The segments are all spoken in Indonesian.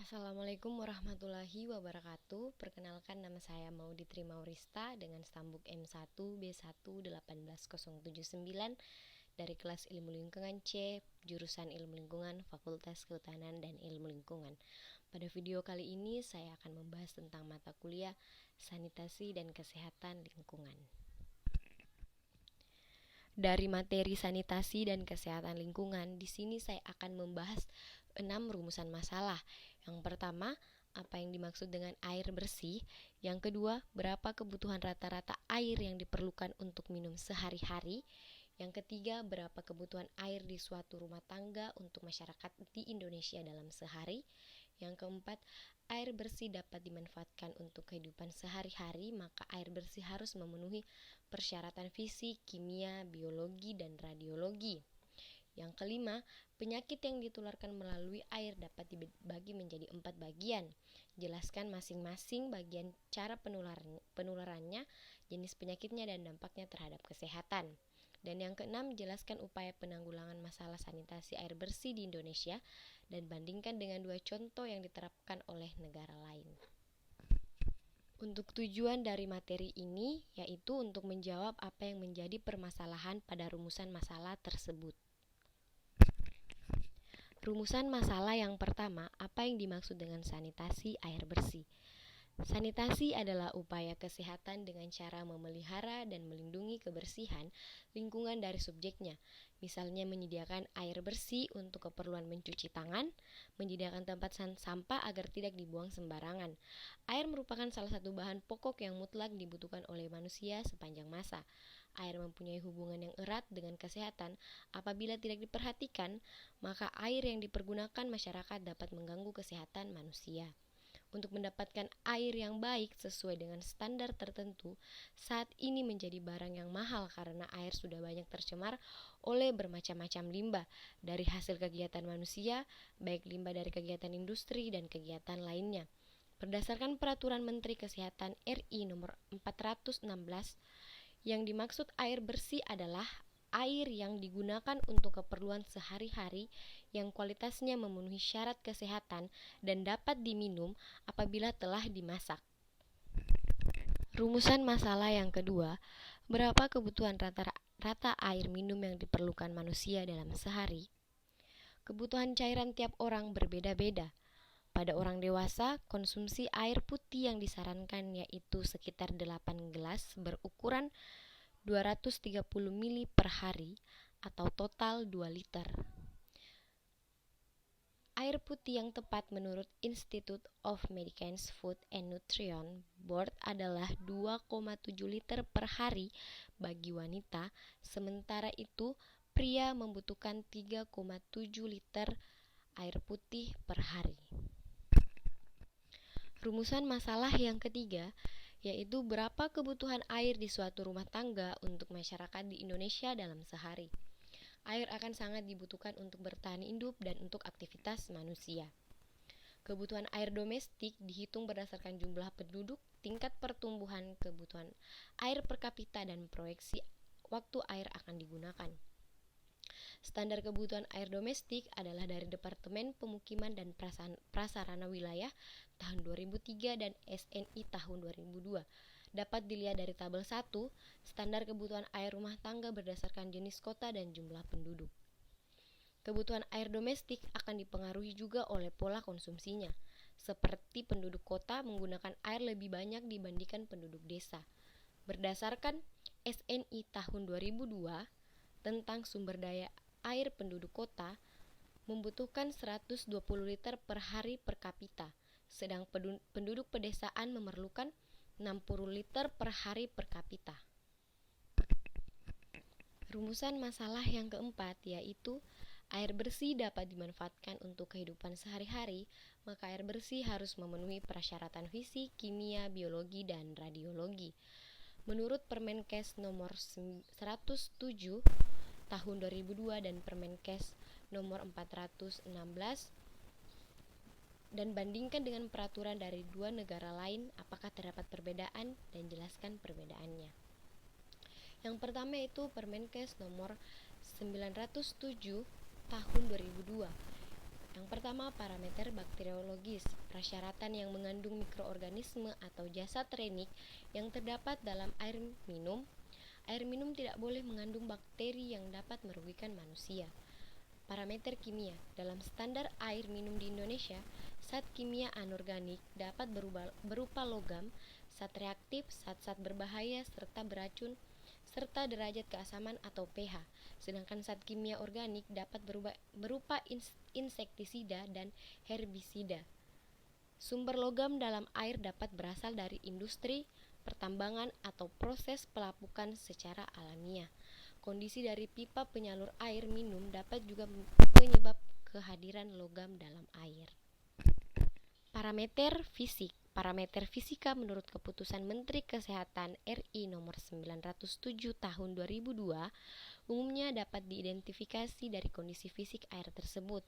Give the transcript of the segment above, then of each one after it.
Assalamualaikum warahmatullahi wabarakatuh. Perkenalkan, nama saya Maudy Trimaurista dengan stambuk M1B11879 dari kelas Ilmu Lingkungan C, jurusan Ilmu Lingkungan, Fakultas Kehutanan dan Ilmu Lingkungan. Pada video kali ini saya akan membahas tentang mata kuliah Sanitasi dan Kesehatan Lingkungan. Dari materi sanitasi dan kesehatan lingkungan, di sini saya akan membahas 6 rumusan masalah. Yang pertama, apa yang dimaksud dengan air bersih? Yang kedua, berapa kebutuhan rata-rata air yang diperlukan untuk minum sehari-hari? Yang ketiga, berapa kebutuhan air di suatu rumah tangga untuk masyarakat di Indonesia dalam sehari? Yang keempat, air bersih dapat dimanfaatkan untuk kehidupan sehari-hari, maka air bersih harus memenuhi persyaratan fisik, kimia, biologi, dan radiologi. Yang kelima, penyakit yang ditularkan melalui air dapat dibagi menjadi 4 bagian. Jelaskan masing-masing bagian cara penularannya, jenis penyakitnya, dan dampaknya terhadap kesehatan. Dan yang keenam, jelaskan upaya penanggulangan masalah sanitasi air bersih di Indonesia dan bandingkan dengan 2 contoh yang diterapkan oleh negara lain. Untuk tujuan dari materi ini yaitu untuk menjawab apa yang menjadi permasalahan pada rumusan masalah tersebut. Rumusan masalah yang pertama, apa yang dimaksud dengan sanitasi air bersih? Sanitasi adalah upaya kesehatan dengan cara memelihara dan melindungi kebersihan lingkungan dari subjeknya. Misalnya menyediakan air bersih untuk keperluan mencuci tangan, menyediakan tempat sampah agar tidak dibuang sembarangan. Air merupakan salah satu bahan pokok yang mutlak dibutuhkan oleh manusia sepanjang masa. Air mempunyai hubungan yang erat dengan kesehatan. Apabila tidak diperhatikan, maka air yang dipergunakan masyarakat dapat mengganggu kesehatan manusia. Untuk mendapatkan air yang baik sesuai dengan standar tertentu, saat ini menjadi barang yang mahal karena air sudah banyak tercemar oleh bermacam-macam limbah dari hasil kegiatan manusia, baik limbah dari kegiatan industri dan kegiatan lainnya. Berdasarkan Peraturan Menteri Kesehatan RI Nomor 416, yang dimaksud air bersih adalah air yang digunakan untuk keperluan sehari-hari yang kualitasnya memenuhi syarat kesehatan dan dapat diminum apabila telah dimasak. Rumusan masalah yang kedua, berapa kebutuhan rata-rata air minum yang diperlukan manusia dalam sehari? Kebutuhan cairan tiap orang berbeda-beda. Pada orang dewasa, konsumsi air putih yang disarankan yaitu sekitar 8 gelas berukuran 230 ml per hari atau total 2 liter. Air putih yang tepat menurut Institute of Medicines, Food and Nutrition Board adalah 2,7 liter per hari bagi wanita, sementara itu pria membutuhkan 3,7 liter air putih per hari. Rumusan masalah yang ketiga yaitu berapa kebutuhan air di suatu rumah tangga untuk masyarakat di Indonesia dalam sehari. Air akan sangat dibutuhkan untuk bertahan hidup dan untuk aktivitas manusia. Kebutuhan air domestik dihitung berdasarkan jumlah penduduk, tingkat pertumbuhan kebutuhan air per kapita, dan proyeksi waktu air akan digunakan. Standar kebutuhan air domestik adalah dari Departemen Pemukiman dan Prasarana Wilayah tahun 2003 dan SNI tahun 2002. Dapat dilihat dari tabel 1, standar kebutuhan air rumah tangga berdasarkan jenis kota dan jumlah penduduk. Kebutuhan air domestik akan dipengaruhi juga oleh pola konsumsinya, seperti penduduk kota menggunakan air lebih banyak dibandingkan penduduk desa. Berdasarkan SNI tahun 2002 tentang sumber daya air penduduk kota membutuhkan 120 liter per hari per kapita, sedang penduduk pedesaan memerlukan 60 liter per hari per kapita. Rumusan masalah yang keempat yaitu air bersih dapat dimanfaatkan untuk kehidupan sehari-hari, maka air bersih harus memenuhi persyaratan fisik, kimia, biologi, dan radiologi. Menurut Permenkes nomor 107 tahun 2002 dan Permenkes nomor 416 dan bandingkan dengan peraturan dari 2 negara lain apakah terdapat perbedaan dan jelaskan perbedaannya. Yang pertama itu Permenkes nomor 907 tahun 2002 Yang pertama, parameter bakteriologis, persyaratan yang mengandung mikroorganisme atau jasad renik yang terdapat dalam air minum. Air minum tidak boleh mengandung bakteri yang dapat merugikan manusia. Parameter kimia, dalam standar air minum di Indonesia, zat kimia anorganik dapat berupa logam, zat reaktif, zat-zat berbahaya serta beracun, serta derajat keasaman atau pH. Sedangkan zat kimia organik dapat berupa insektisida dan herbisida. Sumber logam dalam air dapat berasal dari industri, pertambangan, atau proses pelapukan secara alamiah. Kondisi dari pipa penyalur air minum dapat juga penyebab kehadiran logam dalam air. Parameter fisik. Parameter fisika menurut Keputusan Menteri Kesehatan RI nomor 907 tahun 2002 umumnya dapat diidentifikasi dari kondisi fisik air tersebut.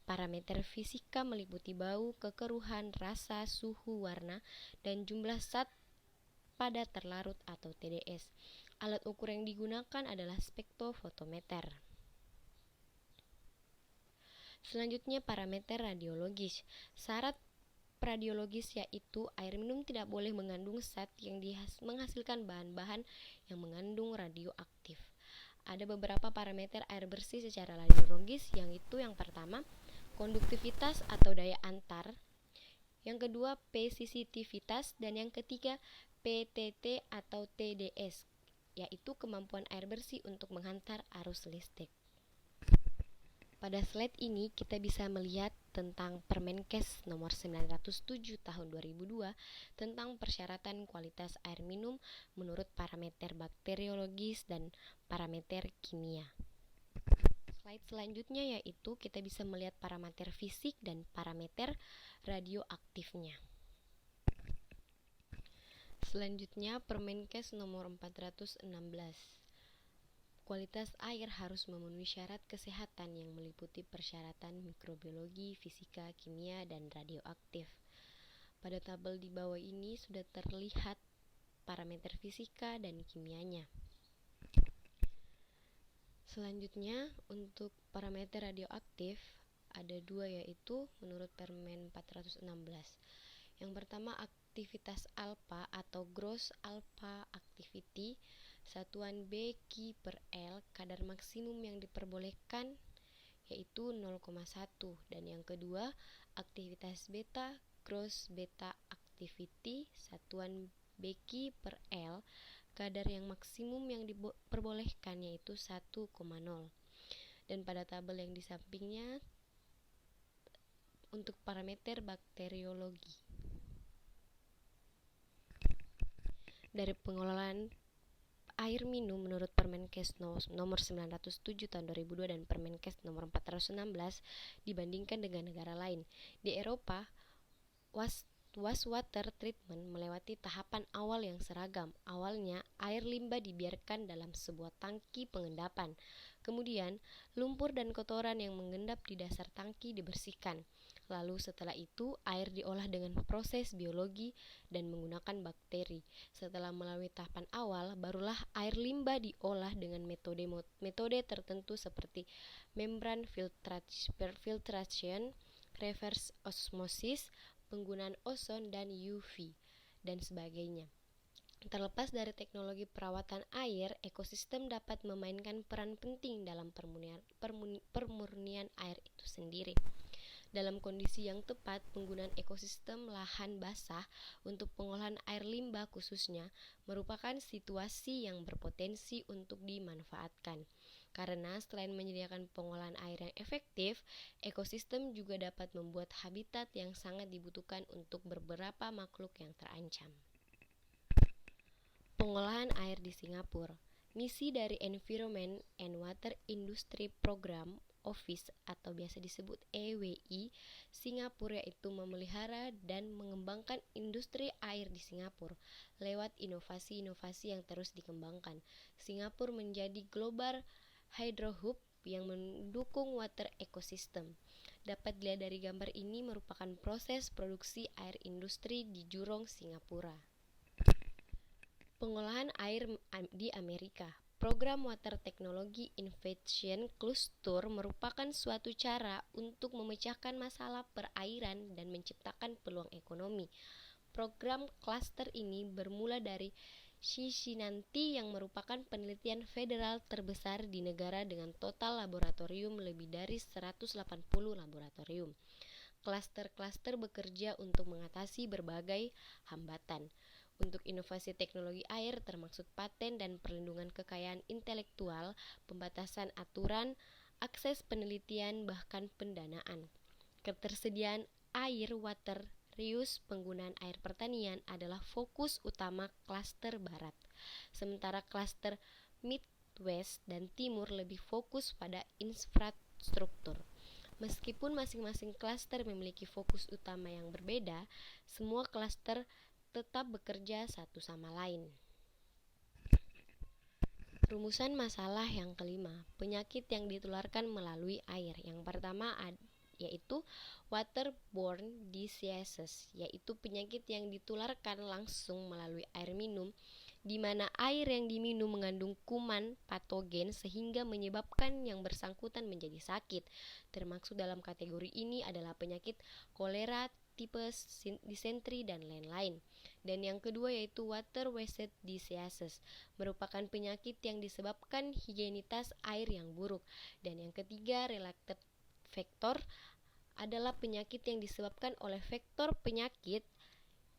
Parameter fisika meliputi bau, kekeruhan, rasa, suhu, warna, dan jumlah zat pada terlarut atau TDS. Alat ukur yang digunakan adalah spektrofotometer. Selanjutnya, parameter radiologis. Syarat radiologis yaitu air minum tidak boleh mengandung zat yang menghasilkan bahan-bahan yang mengandung radioaktif. Ada beberapa parameter air bersih secara radiologis, yang pertama, konduktivitas atau daya antar, yang kedua, pesisitivitas, dan yang ketiga, PTT atau TDS, yaitu kemampuan air bersih untuk menghantar arus listrik. Pada slide ini kita bisa melihat tentang Permenkes nomor 907 tahun 2002 tentang persyaratan kualitas air minum menurut parameter bakteriologis dan parameter kimia. Slide selanjutnya yaitu kita bisa melihat parameter fisik dan parameter radioaktifnya. Selanjutnya Permenkes nomor 416. Kualitas air harus memenuhi syarat kesehatan yang meliputi persyaratan mikrobiologi, fisika, kimia, dan radioaktif. Pada tabel di bawah ini sudah terlihat parameter fisika dan kimianya. Selanjutnya, untuk parameter radioaktif ada dua, yaitu menurut Permen 416. Yang pertama, aktivitas alfa atau gross alpha activity, satuan Bq per L, kadar maksimum yang diperbolehkan yaitu 0,1, dan yang kedua, aktivitas beta, gross beta activity, satuan Bq per L, kadar yang maksimum yang diperbolehkan yaitu 1,0. Dan pada tabel yang di sampingnya untuk parameter bakteriologi. Dari pengelolaan air minum menurut Permenkes nomor 907 tahun 2002 dan Permenkes nomor 416 dibandingkan dengan negara lain. Di Eropa, wastewater treatment melewati tahapan awal yang seragam. Awalnya, air limbah dibiarkan dalam sebuah tangki pengendapan. Kemudian, lumpur dan kotoran yang mengendap di dasar tangki dibersihkan. Lalu setelah itu, air diolah dengan proses biologi dan menggunakan bakteri. Setelah melalui tahapan awal, barulah air limbah diolah dengan metode tertentu seperti membran filtration, reverse osmosis, penggunaan ozon dan UV, dan sebagainya. Terlepas dari teknologi perawatan air, ekosistem dapat memainkan peran penting dalam pemurnian air itu sendiri. Dalam kondisi yang tepat, penggunaan ekosistem lahan basah untuk pengolahan air limbah khususnya merupakan situasi yang berpotensi untuk dimanfaatkan. Karena selain menyediakan pengolahan air yang efektif, ekosistem juga dapat membuat habitat yang sangat dibutuhkan untuk beberapa makhluk yang terancam. Pengolahan air di Singapura. Misi dari Environment and Water Industry Program Office atau biasa disebut EWI Singapura yaitu memelihara dan mengembangkan industri air di Singapura lewat inovasi-inovasi yang terus dikembangkan. Singapura menjadi global hydro hub yang mendukung water ecosystem. Dapat dilihat dari gambar ini merupakan proses produksi air industri di Jurong, Singapura. Pengolahan air di Amerika. Program Water Technology Innovation Cluster merupakan suatu cara untuk memecahkan masalah perairan dan menciptakan peluang ekonomi. Program klaster ini bermula dari Cincinnati yang merupakan penelitian federal terbesar di negara dengan total laboratorium lebih dari 180 laboratorium. Klaster-klaster bekerja untuk mengatasi berbagai hambatan untuk inovasi teknologi air termasuk paten dan perlindungan kekayaan intelektual, pembatasan aturan, akses penelitian bahkan pendanaan. Ketersediaan air water reuse penggunaan air pertanian adalah fokus utama klaster barat. Sementara klaster Midwest dan Timur lebih fokus pada infrastruktur. Meskipun masing-masing klaster memiliki fokus utama yang berbeda, semua klaster tetap bekerja satu sama lain. Rumusan masalah yang kelima, penyakit yang ditularkan melalui air. Yang pertama yaitu waterborne diseases, yaitu penyakit yang ditularkan langsung melalui air minum, di mana air yang diminum mengandung kuman patogen sehingga menyebabkan yang bersangkutan menjadi sakit. Termasuk dalam kategori ini adalah penyakit kolera, tipes, disentri, dan lain-lain. Dan yang kedua yaitu water-wasted diseases, merupakan penyakit yang disebabkan higienitas air yang buruk. Dan yang ketiga, related vektor adalah penyakit yang disebabkan oleh vektor penyakit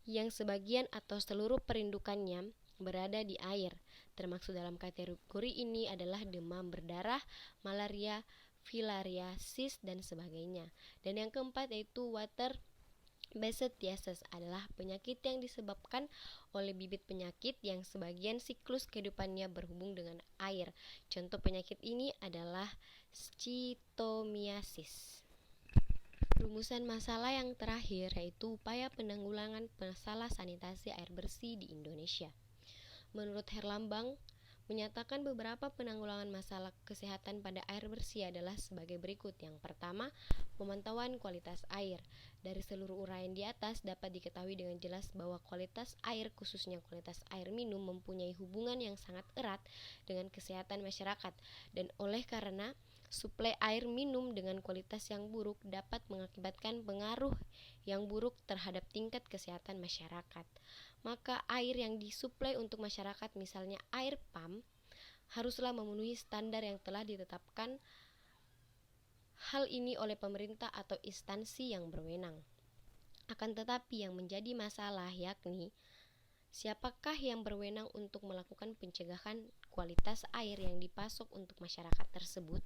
yang sebagian atau seluruh perindukannya berada di air. Termasuk dalam kategori ini adalah demam berdarah, malaria, filariasis, dan sebagainya. Dan yang keempat yaitu water-based disease adalah penyakit yang disebabkan oleh bibit penyakit yang sebagian siklus kehidupannya berhubung dengan air. Contoh penyakit ini adalah schistosomia. Rumusan masalah yang terakhir yaitu upaya penanggulangan masalah sanitasi air bersih di Indonesia. Menurut Herlambang, menyatakan beberapa penanggulangan masalah kesehatan pada air bersih adalah sebagai berikut. Yang pertama, pemantauan kualitas air. Dari seluruh uraian di atas dapat diketahui dengan jelas bahwa kualitas air, khususnya kualitas air minum, mempunyai hubungan yang sangat erat dengan kesehatan masyarakat, dan oleh karena suplai air minum dengan kualitas yang buruk dapat mengakibatkan pengaruh yang buruk terhadap tingkat kesehatan masyarakat. Maka air yang disuplai untuk masyarakat, misalnya air pam, haruslah memenuhi standar yang telah ditetapkan hal ini oleh pemerintah atau instansi yang berwenang. Akan tetapi yang menjadi masalah yakni siapakah yang berwenang untuk melakukan pencegahan kualitas air yang dipasok untuk masyarakat tersebut.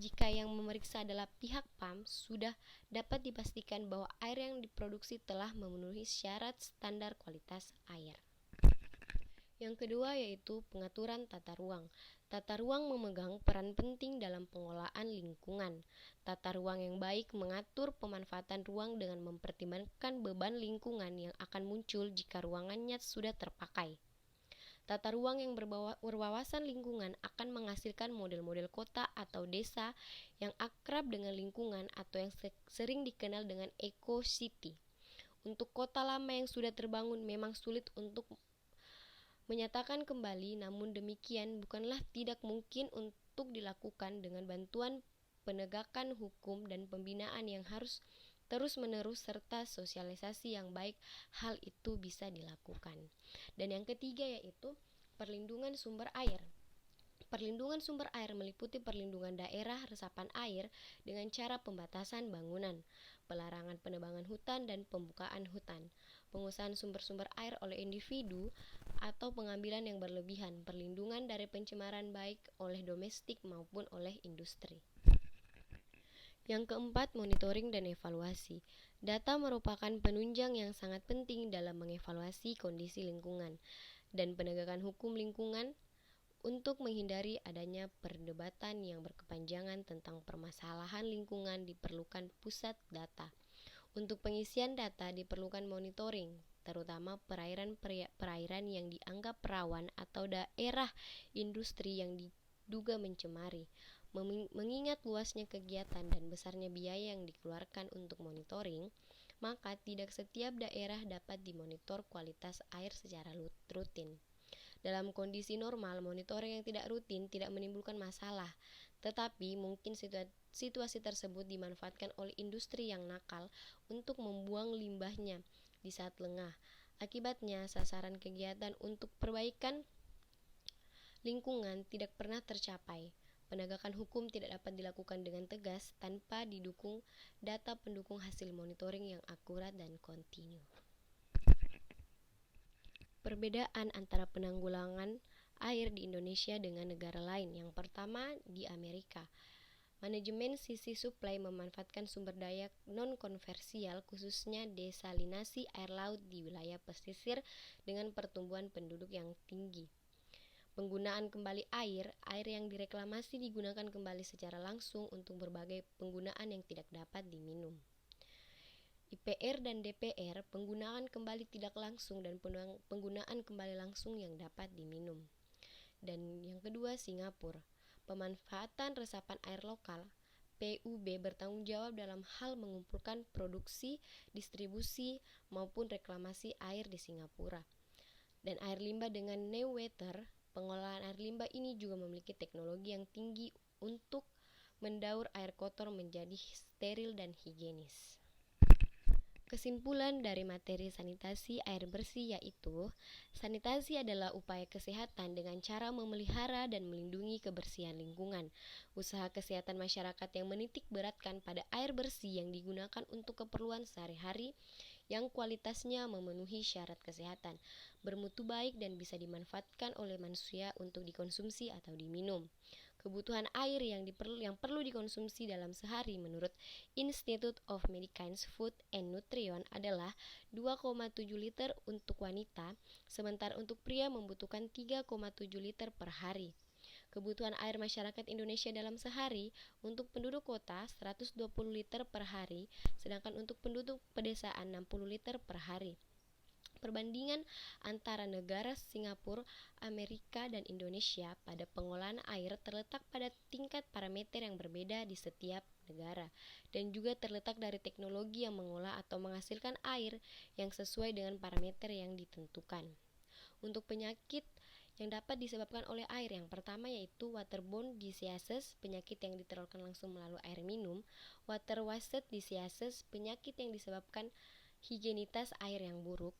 Jika yang memeriksa adalah pihak PAM, sudah dapat dipastikan bahwa air yang diproduksi telah memenuhi syarat standar kualitas air. Yang kedua yaitu pengaturan tata ruang. Tata ruang memegang peran penting dalam pengelolaan lingkungan. Tata ruang yang baik mengatur pemanfaatan ruang dengan mempertimbangkan beban lingkungan yang akan muncul jika ruangannya sudah terpakai. Tata ruang yang berwawasan lingkungan akan menghasilkan model-model kota atau desa yang akrab dengan lingkungan atau yang sering dikenal dengan eco-city. Untuk kota lama yang sudah terbangun memang sulit untuk menyatakan kembali, namun demikian bukanlah tidak mungkin untuk dilakukan dengan bantuan penegakan hukum dan pembinaan yang harus terus-menerus serta sosialisasi yang baik, hal itu bisa dilakukan. Dan yang ketiga yaitu perlindungan sumber air. Perlindungan sumber air meliputi perlindungan daerah resapan air dengan cara pembatasan bangunan, pelarangan penebangan hutan dan pembukaan hutan, pengusahaan sumber-sumber air oleh individu atau pengambilan yang berlebihan, perlindungan dari pencemaran baik oleh domestik maupun oleh industri. Yang keempat, monitoring dan evaluasi. Data merupakan penunjang yang sangat penting dalam mengevaluasi kondisi lingkungan dan penegakan hukum lingkungan. Untuk menghindari adanya perdebatan yang berkepanjangan tentang permasalahan lingkungan diperlukan pusat data. Untuk pengisian data diperlukan monitoring, terutama perairan yang dianggap rawan atau daerah industri yang diduga mencemari. Mengingat luasnya kegiatan dan besarnya biaya yang dikeluarkan untuk monitoring, maka tidak setiap daerah dapat dimonitor kualitas air secara rutin. Dalam kondisi normal, monitoring yang tidak rutin tidak menimbulkan masalah, tetapi mungkin situasi tersebut dimanfaatkan oleh industri yang nakal untuk membuang limbahnya di saat lengah. Akibatnya, sasaran kegiatan untuk perbaikan lingkungan tidak pernah tercapai. Penegakan hukum tidak dapat dilakukan dengan tegas tanpa didukung data pendukung hasil monitoring yang akurat dan kontinu. Perbedaan antara penanggulangan air di Indonesia dengan negara lain. Yang pertama, di Amerika. Manajemen sisi suplai memanfaatkan sumber daya non-konversial, khususnya desalinasi air laut di wilayah pesisir dengan pertumbuhan penduduk yang tinggi. Penggunaan kembali air yang direklamasi digunakan kembali secara langsung untuk berbagai penggunaan yang tidak dapat diminum. IPR dan DPR, penggunaan kembali tidak langsung dan penggunaan kembali langsung yang dapat diminum. Dan yang kedua, Singapura. Pemanfaatan resapan air lokal, PUB bertanggung jawab dalam hal mengumpulkan produksi, distribusi, maupun reklamasi air di Singapura. Dan air limbah dengan NEWater, pengolahan air limbah ini juga memiliki teknologi yang tinggi untuk mendaur air kotor menjadi steril dan higienis. Kesimpulan dari materi sanitasi air bersih yaitu, sanitasi adalah upaya kesehatan dengan cara memelihara dan melindungi kebersihan lingkungan. Usaha kesehatan masyarakat yang menitik beratkan pada air bersih yang digunakan untuk keperluan sehari-hari yang kualitasnya memenuhi syarat kesehatan, bermutu baik dan bisa dimanfaatkan oleh manusia untuk dikonsumsi atau diminum. Kebutuhan air yang perlu dikonsumsi dalam sehari menurut Institute of Medicine, Food and Nutrition adalah 2,7 liter untuk wanita, sementara untuk pria membutuhkan 3,7 liter per hari. Kebutuhan air masyarakat Indonesia dalam sehari untuk penduduk kota 120 liter per hari, sedangkan untuk penduduk pedesaan 60 liter per hari. Perbandingan antara negara Singapura, Amerika, dan Indonesia pada pengolahan air terletak pada tingkat parameter yang berbeda di setiap negara, dan juga terletak dari teknologi yang mengolah atau menghasilkan air yang sesuai dengan parameter yang ditentukan. Untuk penyakit yang dapat disebabkan oleh air, yang pertama yaitu waterborne diseases, penyakit yang ditularkan langsung melalui air minum; water wasted diseases, penyakit yang disebabkan higienitas air yang buruk;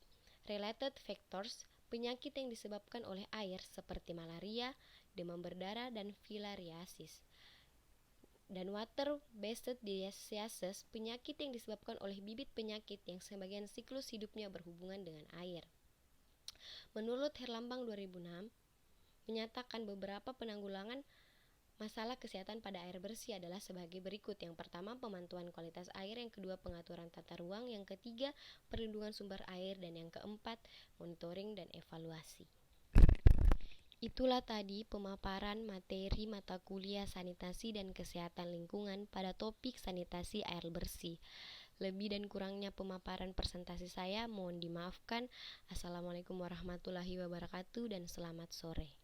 related factors, penyakit yang disebabkan oleh air seperti malaria, demam berdarah, dan filariasis; dan water-based diseases, penyakit yang disebabkan oleh bibit penyakit yang sebagian siklus hidupnya berhubungan dengan air. Menurut Herlambang 2006, menyatakan beberapa penanggulangan masalah kesehatan pada air bersih adalah sebagai berikut. Yang pertama, pemantauan kualitas air; yang kedua, pengaturan tata ruang; yang ketiga, perlindungan sumber air; dan yang keempat, monitoring dan evaluasi. Itulah tadi pemaparan materi mata kuliah sanitasi dan kesehatan lingkungan pada topik sanitasi air bersih. Lebih dan kurangnya pemaparan presentasi saya mohon dimaafkan. Assalamualaikum warahmatullahi wabarakatuh dan selamat sore.